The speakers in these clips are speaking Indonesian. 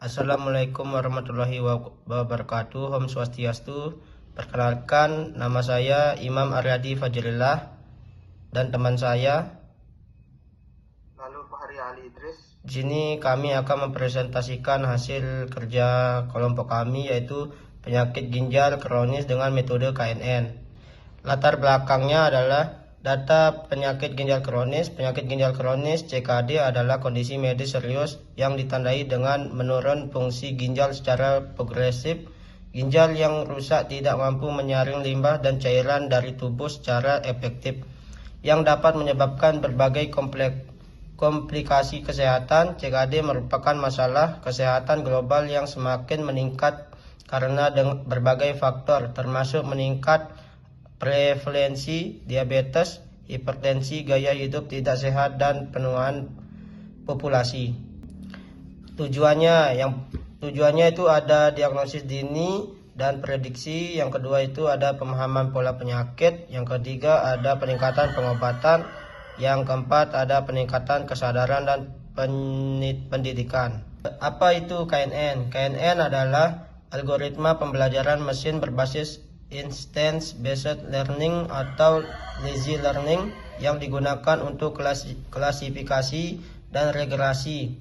Assalamualaikum warahmatullahi wabarakatuh. Om Swastiastu. Perkenalkan, nama saya Imam Aryadi Fajrillah dan teman saya. Lalu Fahri Ali Idris. Di sini kami akan mempresentasikan hasil kerja kelompok kami, yaitu penyakit ginjal kronis dengan metode KNN. Latar belakangnya adalah data penyakit ginjal kronis. Penyakit ginjal kronis (CKD) adalah kondisi medis serius yang ditandai dengan menurun fungsi ginjal secara progresif. Ginjal yang rusak tidak mampu menyaring limbah dan cairan dari tubuh secara efektif, yang dapat menyebabkan berbagai komplikasi kesehatan. CKD merupakan masalah kesehatan global yang semakin meningkat karena berbagai faktor, termasuk meningkat prevalensi diabetes, hipertensi, gaya hidup tidak sehat, dan penuaan populasi. Tujuannya itu ada diagnosis dini dan prediksi. Yang kedua itu ada pemahaman pola penyakit. Yang ketiga ada peningkatan pengobatan. Yang keempat ada peningkatan kesadaran dan pendidikan. Apa itu KNN? KNN adalah algoritma pembelajaran mesin berbasis instance-based learning atau lazy learning yang digunakan untuk klasifikasi dan regresi.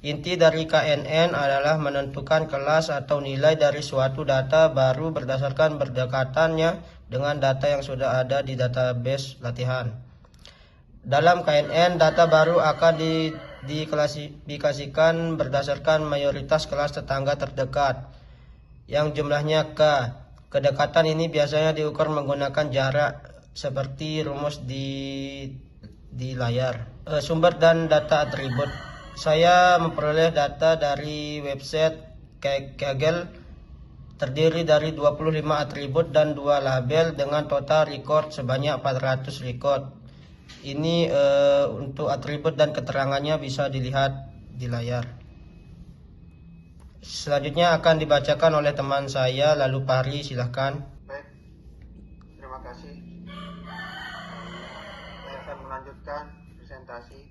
Inti dari KNN adalah menentukan kelas atau nilai dari suatu data baru berdasarkan berdekatannya dengan data yang sudah ada di database latihan. Dalam KNN, data baru akan diklasifikasikan berdasarkan mayoritas kelas tetangga terdekat yang jumlahnya K. Kedekatan ini biasanya diukur menggunakan jarak seperti rumus di layar. Sumber dan data atribut. Saya memperoleh data dari website Kaggle, terdiri dari 25 atribut dan 2 label dengan total record sebanyak 400 record. Ini untuk atribut dan keterangannya bisa dilihat di layar. Selanjutnya akan dibacakan oleh teman saya, lalu Fahri, silahkan. Baik, terima kasih. Saya akan melanjutkan presentasi.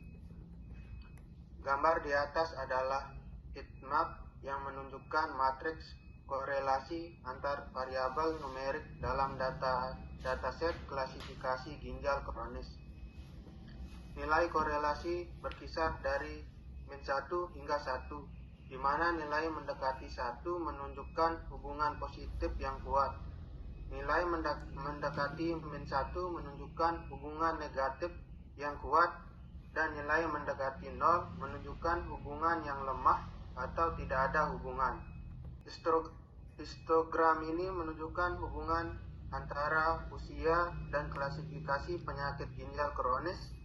Gambar di atas adalah heat map yang menunjukkan matriks korelasi antar variabel numerik dalam dataset klasifikasi ginjal kronis. Nilai korelasi berkisar dari -1 hingga 1, di mana nilai mendekati 1 menunjukkan hubungan positif yang kuat. Nilai mendekati -1 menunjukkan hubungan negatif yang kuat, dan nilai mendekati 0 menunjukkan hubungan yang lemah atau tidak ada hubungan. Histogram ini menunjukkan hubungan antara usia dan klasifikasi penyakit ginjal kronis,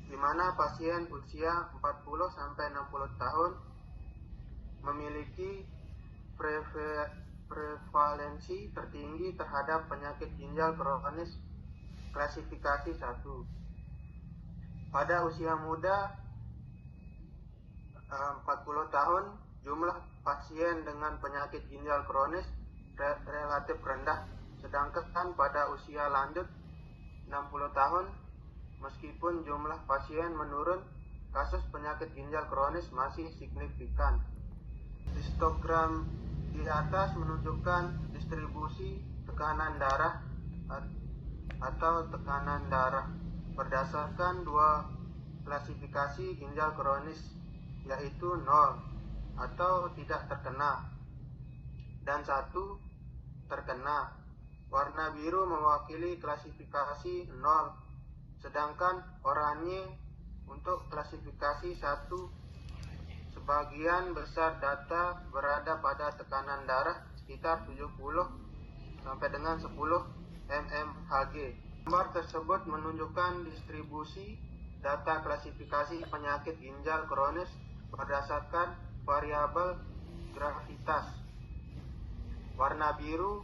di mana pasien usia 40-60 tahun memiliki prevalensi tertinggi terhadap penyakit ginjal kronis klasifikasi 1. Pada usia muda 40 tahun, jumlah pasien dengan penyakit ginjal kronis relatif rendah, sedangkan pada usia lanjut 60 tahun, meskipun jumlah pasien menurun, kasus penyakit ginjal kronis masih signifikan. Histogram di atas menunjukkan distribusi tekanan darah atau tekanan darah berdasarkan 2 klasifikasi ginjal kronis, yaitu 0 atau tidak terkena dan 1 terkena. Warna biru mewakili klasifikasi 0, sedangkan oranye untuk klasifikasi 1. Sebagian besar data berada pada tekanan darah sekitar 70 sampai dengan 10 mmHg. Gambar tersebut menunjukkan distribusi data klasifikasi penyakit ginjal kronis berdasarkan variabel gravitas. Warna biru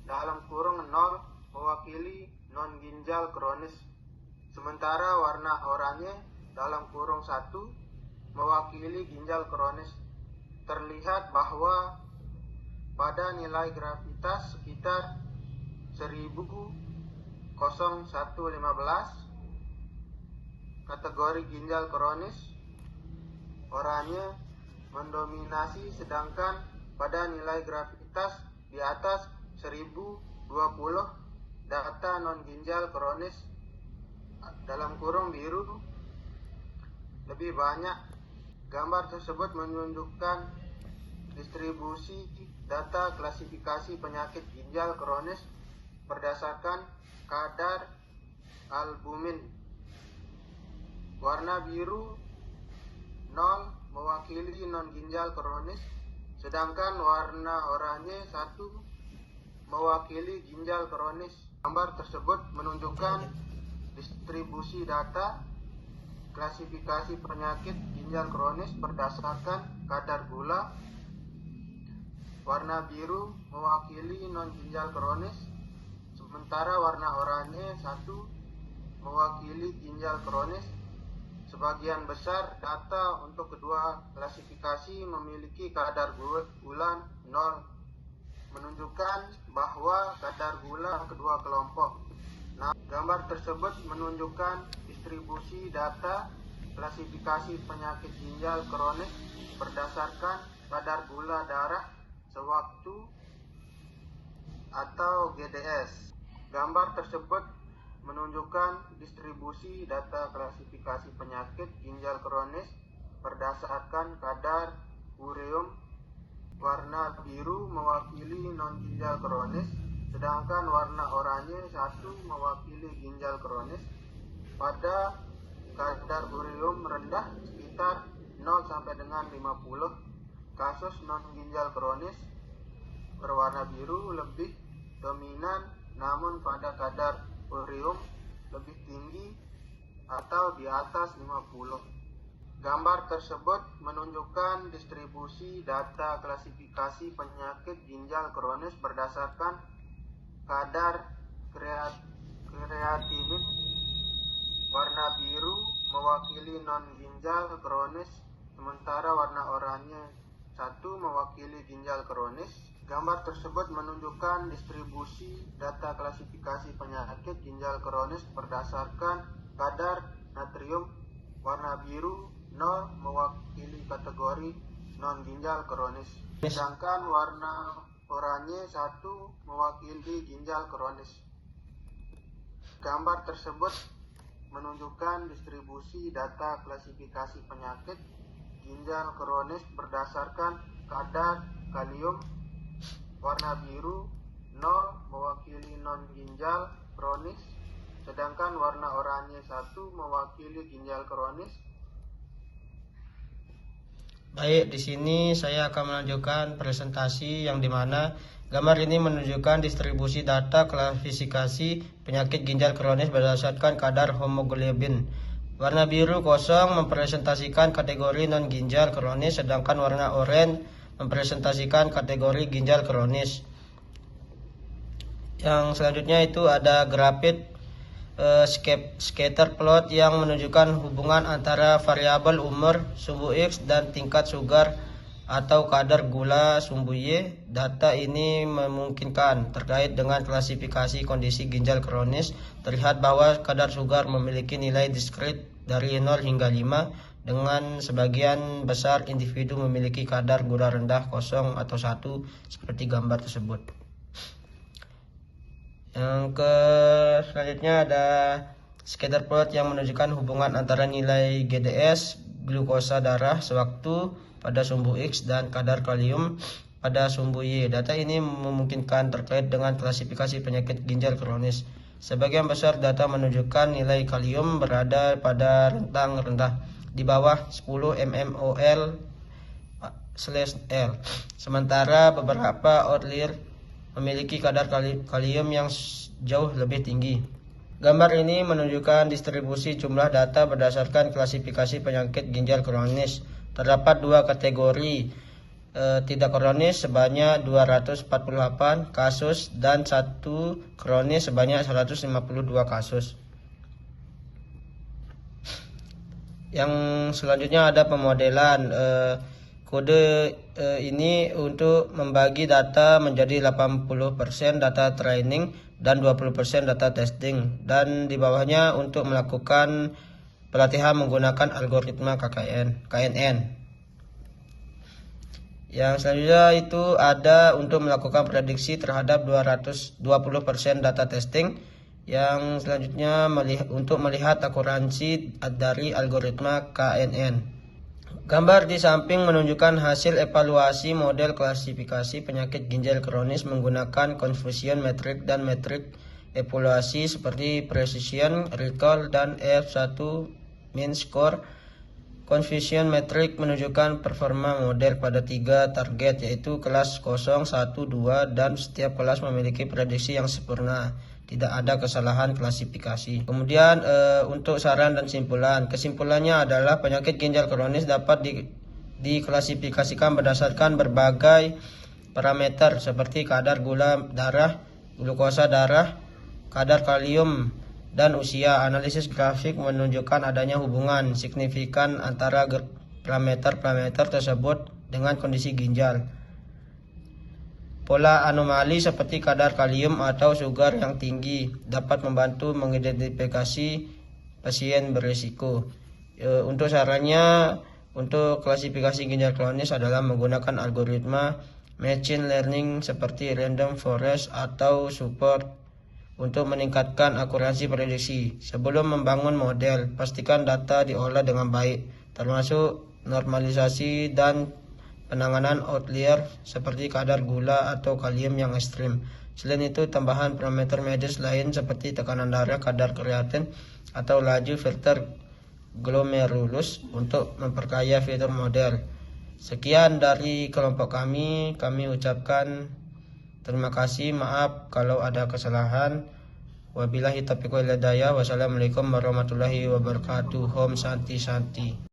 (0) mewakili non-ginjal kronis, sementara warna oranye (1) mewakili ginjal kronis. Terlihat bahwa pada nilai gravitas sekitar 100115 kategori ginjal kronis, oranye mendominasi, sedangkan pada nilai gravitas di atas 1020 data non-ginjal kronis (biru) lebih banyak. Gambar tersebut menunjukkan distribusi data klasifikasi penyakit ginjal kronis berdasarkan kadar albumin. Warna biru 0 mewakili non-ginjal kronis, sedangkan warna oranye 1 mewakili ginjal kronis. Gambar tersebut menunjukkan distribusi data klasifikasi penyakit ginjal kronis berdasarkan kadar gula. Warna biru mewakili non-ginjal kronis, sementara warna oranye 1 mewakili ginjal kronis. Sebagian besar data untuk kedua klasifikasi memiliki kadar gula 0, menunjukkan bahwa kadar gula kedua kelompok. Nah, gambar tersebut menunjukkan distribusi data klasifikasi penyakit ginjal kronis berdasarkan kadar gula darah sewaktu atau GDS. Gambar tersebut menunjukkan distribusi data klasifikasi penyakit ginjal kronis berdasarkan kadar ureum. Warna biru mewakili non-ginjal kronis, sedangkan warna oranye 1 mewakili ginjal kronis. Pada kadar ureum rendah sekitar 0 sampai dengan 50, kasus non-ginjal kronis berwarna biru lebih dominan, namun pada kadar ureum lebih tinggi atau di atas 50. Gambar tersebut menunjukkan distribusi data klasifikasi penyakit ginjal kronis berdasarkan kadar kreatinin. Warna biru mewakili non-ginjal kronis, sementara warna oranye 1 mewakili ginjal kronis. Gambar tersebut menunjukkan distribusi data klasifikasi penyakit ginjal kronis berdasarkan kadar natrium. Warna biru 0 mewakili kategori non-ginjal kronis, sedangkan warna oranye 1 mewakili ginjal kronis. Gambar tersebut menunjukkan distribusi data klasifikasi penyakit ginjal kronis berdasarkan kadar kalium. Warna biru 0 mewakili non-ginjal kronis, sedangkan warna oranye 1 mewakili ginjal kronis. Baik, di sini saya akan menunjukkan presentasi yang dimana gambar ini menunjukkan distribusi data klasifikasi penyakit ginjal kronis berdasarkan kadar hemoglobin. Warna biru kosong mempresentasikan kategori non-ginjal kronis, sedangkan warna oranye mempresentasikan kategori ginjal kronis. Yang selanjutnya itu ada grafik scatter plot yang menunjukkan hubungan antara variabel umur sumbu X dan tingkat sugar atau kadar gula sumbu Y. Data ini memungkinkan terkait dengan klasifikasi kondisi ginjal kronis. Terlihat bahwa kadar sugar memiliki nilai diskrit dari 0 hingga 5, dengan sebagian besar individu memiliki kadar gula rendah 0 atau 1 seperti gambar tersebut. Yang selanjutnya ada scatter plot yang menunjukkan hubungan antara nilai GDS glukosa darah sewaktu pada sumbu X dan kadar kalium pada sumbu Y. Data ini memungkinkan terkait dengan klasifikasi penyakit ginjal kronis. Sebagian besar data menunjukkan nilai kalium berada pada rentang rendah di bawah 10 mmol/L, sementara beberapa outlier memiliki kadar kalium yang jauh lebih tinggi. Gambar ini menunjukkan distribusi jumlah data berdasarkan klasifikasi penyakit ginjal kronis. Terdapat 2 kategori tidak kronis sebanyak 248 kasus dan 1 kronis sebanyak 152 kasus. Yang selanjutnya ada pemodelan. Kode ini untuk membagi data menjadi 80% data training dan 20% data testing, dan di bawahnya untuk melakukan pelatihan menggunakan algoritma KNN. Yang selanjutnya itu ada untuk melakukan prediksi terhadap 220% data testing. Yang selanjutnya untuk melihat akuransi dari algoritma KNN. Gambar di samping menunjukkan hasil evaluasi model klasifikasi penyakit ginjal kronis menggunakan confusion metric dan metrik evaluasi seperti precision, recall, dan F1 mean score. Confusion metric menunjukkan performa model pada 3 target, yaitu kelas 0, 1, 2, dan setiap kelas memiliki prediksi yang sempurna. Tidak ada kesalahan klasifikasi. Kemudian untuk saran dan simpulan. Kesimpulannya adalah penyakit ginjal kronis dapat diklasifikasikan berdasarkan berbagai parameter seperti kadar gula darah, glukosa darah, kadar kalium, dan usia. Analisis grafik menunjukkan adanya hubungan signifikan antara parameter-parameter tersebut dengan kondisi ginjal. Pola anomali seperti kadar kalium atau sugar yang tinggi dapat membantu mengidentifikasi pasien berisiko. Untuk sarannya, untuk klasifikasi ginjal kronis adalah menggunakan algoritma machine learning seperti random forest atau support untuk meningkatkan akurasi prediksi. Sebelum membangun model, pastikan data diolah dengan baik, termasuk normalisasi dan penanganan outlier seperti kadar gula atau kalium yang ekstrim. Selain itu, tambahan parameter medis lain seperti tekanan darah, kadar kreatin, atau laju filter glomerulus untuk memperkaya fitur model. Sekian dari kelompok kami ucapkan terima kasih, maaf kalau ada kesalahan. Wabillahi taufiq wal hidayah. Wassalamualaikum warahmatullahi wabarakatuh. Om Santi Santi.